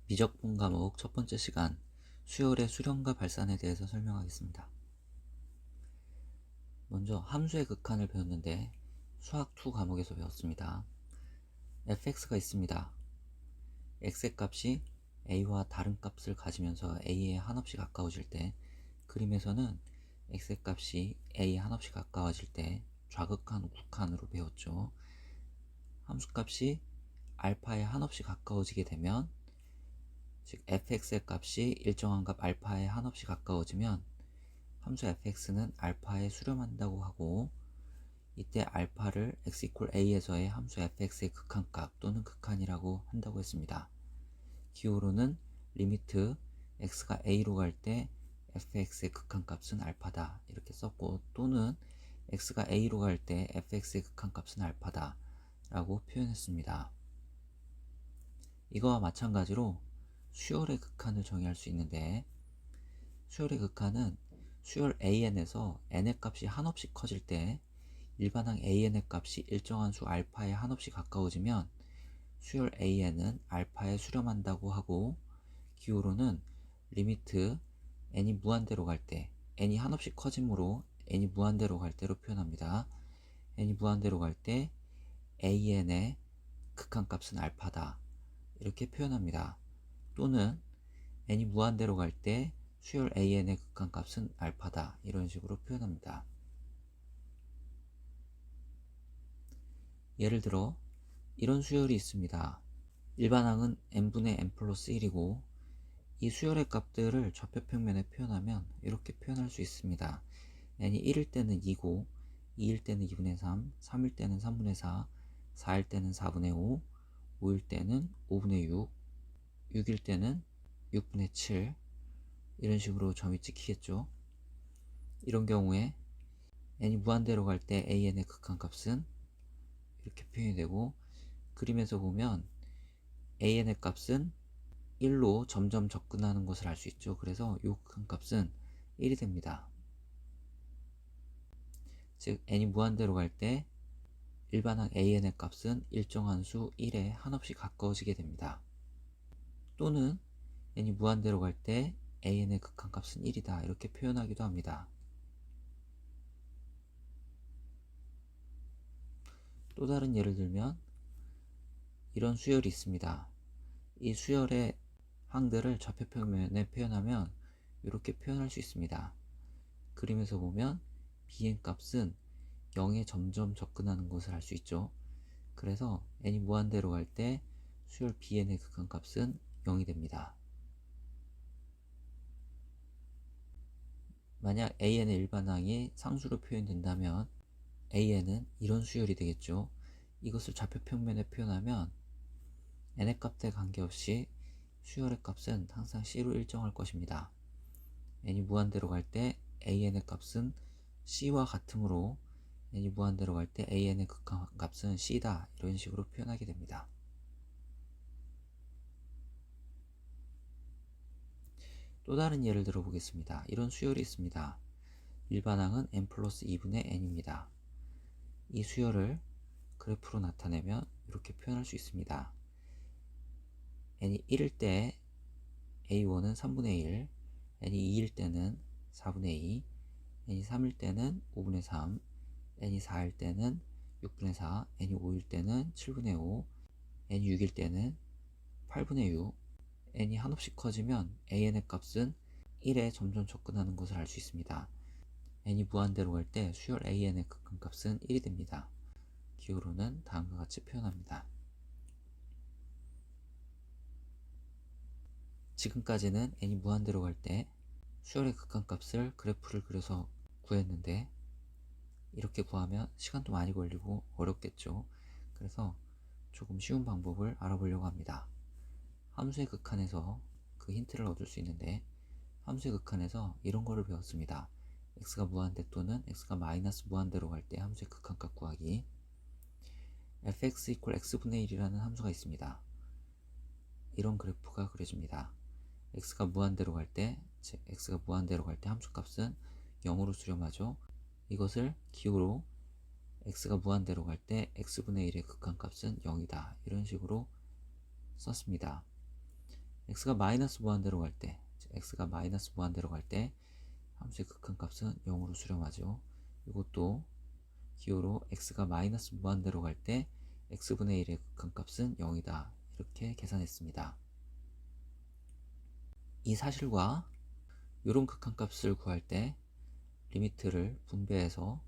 미적분 과목 첫 번째 시간 수열의 수렴과 발산에 대해서 설명하겠습니다. 먼저 함수의 극한을 배웠는데 수학 2 과목에서 배웠습니다. fx가 있습니다. x의 값이 a와 다른 값을 가지면서 a에 한없이 가까워질 때, 그림에서는 x의 값이 a에 한없이 가까워질 때 좌극한, 우극한으로 배웠죠. 함수값이 알파에 한없이 가까워지게 되면, 즉 fx의 값이 일정한 값 알파에 한없이 가까워지면 함수 fx는 알파에 수렴한다고 하고, 이때 알파를 x = a에서의 함수 fx의 극한값 또는 극한이라고 한다고 했습니다. 기호로는 리미트 x가 a로 갈 때 fx의 극한값은 알파다 이렇게 썼고, 또는 x가 a로 갈 때 fx의 극한값은 알파다 라고 표현했습니다. 이거와 마찬가지로 수열의 극한을 정의할 수 있는데, 수열의 극한은 수열 an에서 n의 값이 한없이 커질 때 일반항 an의 값이 일정한 수 알파에 한없이 가까워지면 수열 an은 알파에 수렴한다고 하고, 기호로는 리미트 n이 무한대로 갈 때, n이 한없이 커지므로 n이 무한대로 갈 때로 표현합니다. n이 무한대로 갈 때 an의 극한값은 알파다 이렇게 표현합니다. 또는 n이 무한대로 갈 때 수열 an의 극한값은 알파다 이런 식으로 표현합니다. 예를 들어 이런 수열이 있습니다. 일반항은 n분의 n 플러스 1이고 이 수열의 값들을 좌표평면에 표현하면 이렇게 표현할 수 있습니다. n이 1일 때는 2고 2일 때는 2분의 3, 3일 때는 3분의 4, 4일 때는 4분의 5, 5일 때는 5분의 6, 6일 때는 6분의 7 이런 식으로 점이 찍히겠죠. 이런 경우에 n이 무한대로 갈 때 an의 극한값은 이렇게 표현이 되고, 그림에서 보면 an의 값은 1로 점점 접근하는 것을 알 수 있죠. 그래서 이 극한값은 1이 됩니다. 즉 n이 무한대로 갈 때 일반항 an의 값은 일정한 수 1에 한없이 가까워지게 됩니다. 또는 n이 무한대로 갈 때 an의 극한값은 1이다 이렇게 표현하기도 합니다. 또 다른 예를 들면 이런 수열이 있습니다. 이 수열의 항들을 좌표평면에 표현하면 이렇게 표현할 수 있습니다. 그림에서 보면 bn 값은 0에 점점 접근하는 것을 알 수 있죠. 그래서 n이 무한대로 갈 때 수열 bn의 극한값은 0이 됩니다. 만약 an의 일반항이 상수로 표현된다면 an은 이런 수열이 되겠죠. 이것을 좌표평면에 표현하면 n의 값에 관계없이 수열의 값은 항상 c로 일정할 것입니다. n이 무한대로 갈 때 an의 값은 c와 같으므로 n이 무한대로 갈 때 an의 극한값은 c다 이런 식으로 표현하게 됩니다. 또 다른 예를 들어보겠습니다. 이런 수열이 있습니다. 일반항은 n 플러스 2분의 n입니다. 이 수열을 그래프로 나타내면 이렇게 표현할 수 있습니다. n이 1일 때 a1은 3분의 1, n이 2일 때는 4분의 2, n이 3일 때는 5분의 3, n이 4일 때는 6분의 4, n이 5일 때는 7분의 5, n이 6일 때는 8분의 6, n이 한없이 커지면 an의 값은 1에 점점 접근하는 것을 알 수 있습니다. n이 무한대로 갈 때 수열 an의 극한값은 1이 됩니다. 기호로는 다음과 같이 표현합니다. 지금까지는 n이 무한대로 갈 때 수열의 극한값을 그래프를 그려서 구했는데, 이렇게 구하면 시간도 많이 걸리고 어렵겠죠. 그래서 조금 쉬운 방법을 알아보려고 합니다. 함수의 극한에서 그 힌트를 얻을 수 있는데, 함수의 극한에서 이런 거를 배웠습니다. x가 무한대 또는 x가 마이너스 무한대로 갈 때 함수의 극한값 구하기. fx = x분의 1이라는 함수가 있습니다. 이런 그래프가 그려집니다. x가 무한대로 갈 때, 즉 x가 무한대로 갈 때 함수값은 0으로 수렴하죠. 이것을 기호로 x가 무한대로 갈 때 x분의 1의 극한값은 0이다 이런 식으로 썼습니다. x가 마이너스 무한대로 갈 때, x가 마이너스 무한대로 갈 때 함수의 극한값은 0으로 수렴하죠. 이것도 기호로 x가 마이너스 무한대로 갈 때 x분의 1의 극한값은 0이다. 이렇게 계산했습니다. 이 사실과 이런 극한값을 구할 때 리미트를 분배해서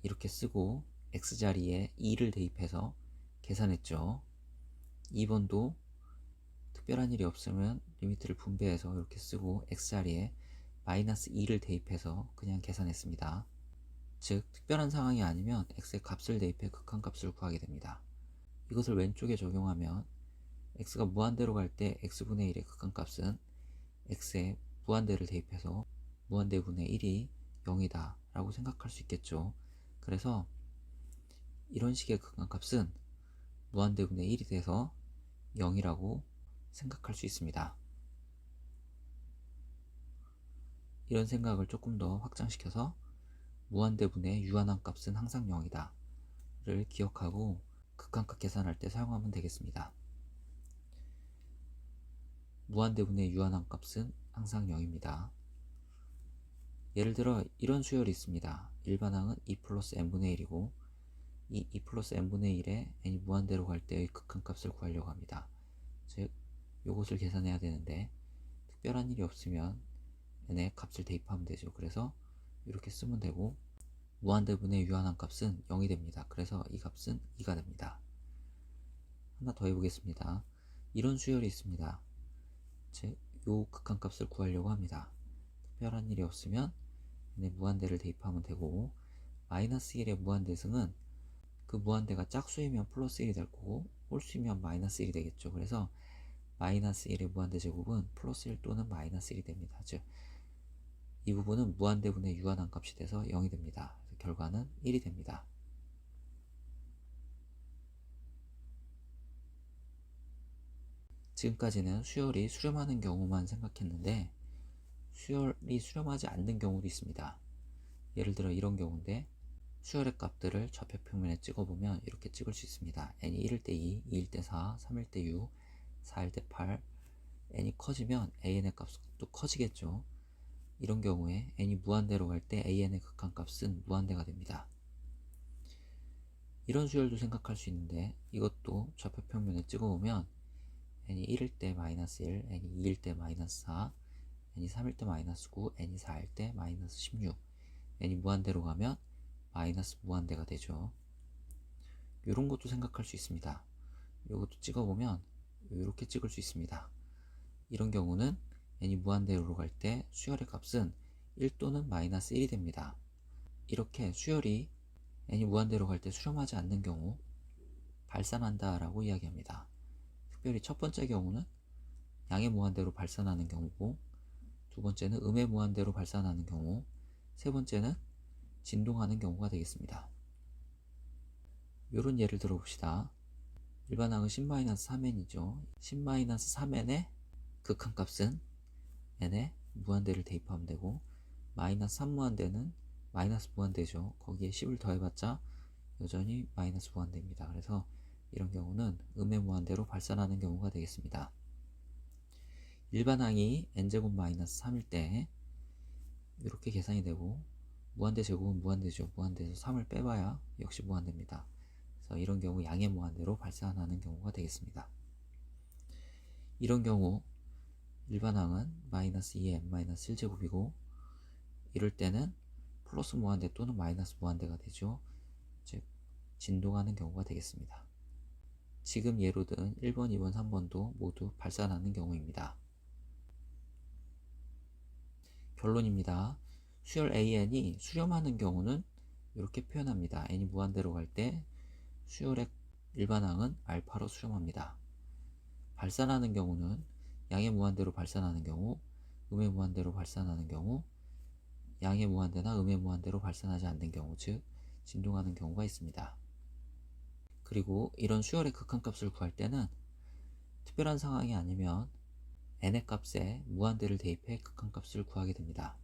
이렇게 쓰고 x자리에 2를 대입해서 계산했죠. 2번도 특별한 일이 없으면 리미트를 분배해서 이렇게 쓰고 x자리에 마이너스 2를 대입해서 그냥 계산했습니다. 즉 특별한 상황이 아니면 x의 값을 대입해 극한값을 구하게 됩니다. 이것을 왼쪽에 적용하면 x가 무한대로 갈 때 x분의 1의 극한값은 x에 무한대를 대입해서 무한대분의 1이 0이다 라고 생각할 수 있겠죠. 그래서 이런 식의 극한값은 무한대분의 1이 돼서 0이라고 생각할 수 있습니다. 이런 생각을 조금 더 확장시켜서 무한대분의 유한한 값은 항상 0이다 를 기억하고 극한값 계산할 때 사용하면 되겠습니다. 무한대분의 유한한 값은 항상 0입니다. 예를 들어 이런 수열이 있습니다. 일반항은 2 플러스 n분의 1이고 이 2 플러스 n분의 1에 n이 무한대로 갈 때의 극한값을 구하려고 합니다. 즉 요것을 계산해야 되는데 특별한 일이 없으면 n의 값을 대입하면 되죠. 그래서 이렇게 쓰면 되고 무한대분의 유한한 값은 0이 됩니다. 그래서 이 값은 2가 됩니다. 하나 더 해보겠습니다. 이런 수열이 있습니다. 즉 요 극한값을 구하려고 합니다. 특별한 일이 없으면 n의 무한대를 대입하면 되고 마이너스 1의 무한대승은 그 무한대가 짝수이면 플러스 1이 될 거고 홀수이면 마이너스 1이 되겠죠. 그래서 마이너스 1의 무한대 제곱은 플러스 1 또는 마이너스 1이 됩니다. 즉 이 부분은 무한대분의 유한한 값이 돼서 0이 됩니다. 그래서 결과는 1이 됩니다. 지금까지는 수열이 수렴하는 경우만 생각했는데 수열이 수렴하지 않는 경우도 있습니다. 예를 들어 이런 경우인데 수열의 값들을 좌표평면에 찍어보면 이렇게 찍을 수 있습니다. n이 1일 때 2, 2일 때 4, 3일 때 6, 4일 때 8. n이 커지면 an의 값도 커지겠죠. 이런 경우에 n이 무한대로 갈 때 an의 극한값은 무한대가 됩니다. 이런 수열도 생각할 수 있는데 이것도 좌표평면에 찍어보면 n이 1일 때 마이너스 1, n이 2일 때 마이너스 4, n이 3일 때 마이너스 9, n이 4일 때 마이너스 16. n이 무한대로 가면 마이너스 무한대가 되죠. 이런 것도 생각할 수 있습니다. 이것도 찍어보면 이렇게 찍을 수 있습니다. 이런 경우는 n이 무한대로 갈 때 수열의 값은 1 또는 마이너스 1이 됩니다. 이렇게 수열이 n이 무한대로 갈 때 수렴하지 않는 경우 발산한다 라고 이야기합니다. 특별히 첫 번째 경우는 양의 무한대로 발산하는 경우고 두 번째는 음의 무한대로 발산하는 경우 세 번째는 진동하는 경우가 되겠습니다. 이런 예를 들어봅시다. 일반항은 10-3n이죠. 10-3n의 극한값은 n에 무한대를 대입하면 되고 마이너스 3무한대는 마이너스 무한대죠. 거기에 10을 더해봤자 여전히 마이너스 무한대입니다. 그래서 이런 경우는 음의 무한대로 발산하는 경우가 되겠습니다. 일반항이 n제곱 마이너스 3일 때 이렇게 계산이 되고 무한대 제곱은 무한대죠. 무한대에서 3을 빼봐야 역시 무한대입니다. 그래서 이런 경우 양의 무한대로 발산하는 경우가 되겠습니다. 이런 경우 일반항은 마이너스 2의 n-1제곱이고 이럴 때는 플러스 무한대 또는 마이너스 무한대가 되죠. 즉 진동하는 경우가 되겠습니다. 지금 예로 든 1번, 2번, 3번도 모두 발산하는 경우입니다. 결론입니다. 수열 AN이 수렴하는 경우는 이렇게 표현합니다. n이 무한대로 갈 때 수열의 일반항은 알파로 수렴합니다. 발산하는 경우는 양의 무한대로 발산하는 경우, 음의 무한대로 발산하는 경우, 양의 무한대나 음의 무한대로 발산하지 않는 경우, 즉 진동하는 경우가 있습니다. 그리고 이런 수열의 극한값을 구할 때는 특별한 상황이 아니면 n의 값에 무한대를 대입해 극한값을 구하게 됩니다.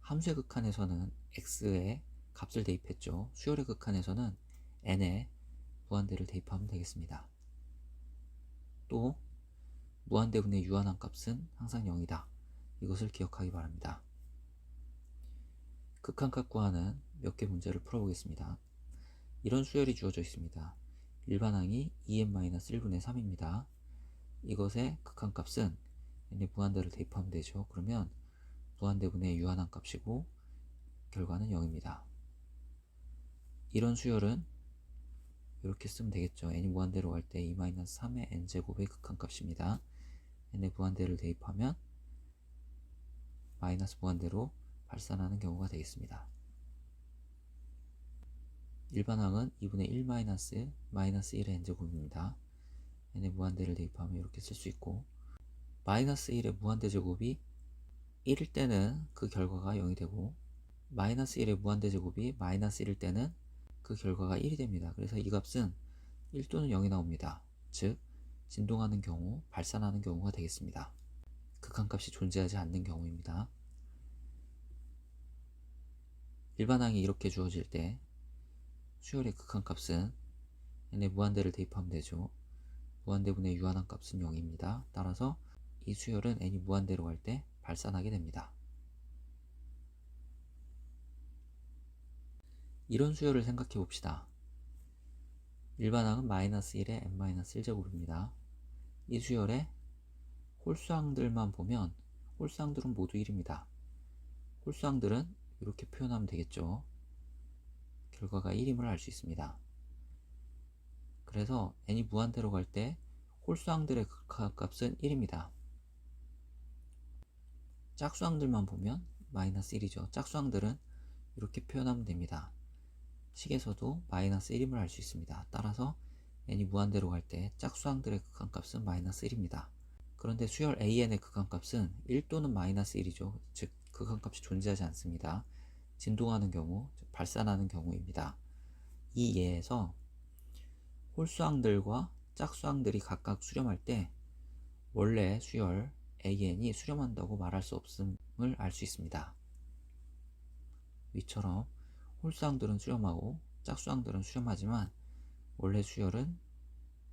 함수의 극한에서는 x에 값을 대입했죠. 수열의 극한에서는 n에 무한대를 대입하면 되겠습니다. 또 무한대분의 유한한 값은 항상 0이다. 이것을 기억하기 바랍니다. 극한값 구하는 몇 개 문제를 풀어보겠습니다. 이런 수열이 주어져 있습니다. 일반항이 2n-1분의 3입니다. 이것의 극한값은 n의 무한대를 대입하면 되죠. 그러면 무한대분의 유한한 값이고 결과는 0입니다. 이런 수열은 이렇게 쓰면 되겠죠. n이 무한대로 갈 때 2-3의 n제곱의 극한값입니다. n의 무한대를 대입하면 마이너스 무한대로 발산하는 경우가 되겠습니다. 일반항은 2분의 1-1의 n제곱입니다. n의 무한대를 대입하면 이렇게 쓸 수 있고, 마이너스 1의 무한대 제곱이 1일 때는 그 결과가 0이 되고, 마이너스 1의 무한대 제곱이 마이너스 1일 때는 그 결과가 1이 됩니다. 그래서 이 값은 1 또는 0이 나옵니다. 즉 진동하는 경우, 발산하는 경우가 되겠습니다. 극한값이 존재하지 않는 경우입니다. 일반항이 이렇게 주어질 때 수열의 극한값은 n의 무한대를 대입하면 되죠. 무한대분의 유한한 값은 0입니다. 따라서 이 수열은 n이 무한대로 갈 때 발산하게 됩니다. 이런 수열을 생각해 봅시다. 일반항은 마이너스 1의 n-1제곱입니다. 이 수열의 홀수항들만 보면 홀수항들은 모두 1입니다. 홀수항들은 이렇게 표현하면 되겠죠. 결과가 1임을 알 수 있습니다. 그래서 n이 무한대로 갈 때 홀수항들의 극한값은 1입니다. 짝수항들만 보면 마이너스 1이죠. 짝수항들은 이렇게 표현하면 됩니다. 식에서도 마이너스 1임을 알 수 있습니다. 따라서 n이 무한대로 갈 때 짝수항들의 극한값은 마이너스 1입니다. 그런데 수열 AN의 극한값은 1 또는 마이너스 1이죠. 즉 극한값이 존재하지 않습니다. 진동하는 경우, 즉 발산하는 경우입니다. 이 예에서 홀수항들과 짝수항들이 각각 수렴할 때 원래 수열 AN이 수렴한다고 말할 수 없음을 알 수 있습니다. 위처럼 홀수항들은 수렴하고 짝수항들은 수렴하지만 원래 수열은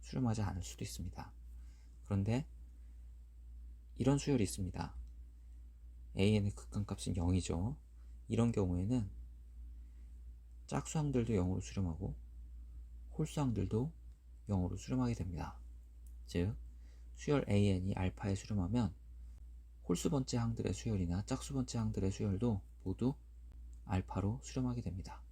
수렴하지 않을 수도 있습니다. 그런데 이런 수열이 있습니다. AN의 극한값은 0이죠. 이런 경우에는 짝수항들도 0으로 수렴하고 홀수항들도 0으로 수렴하게 됩니다. 즉 수열 AN이 알파에 수렴하면 홀수번째 항들의 수열이나 짝수번째 항들의 수열도 모두 알파로 수렴하게 됩니다.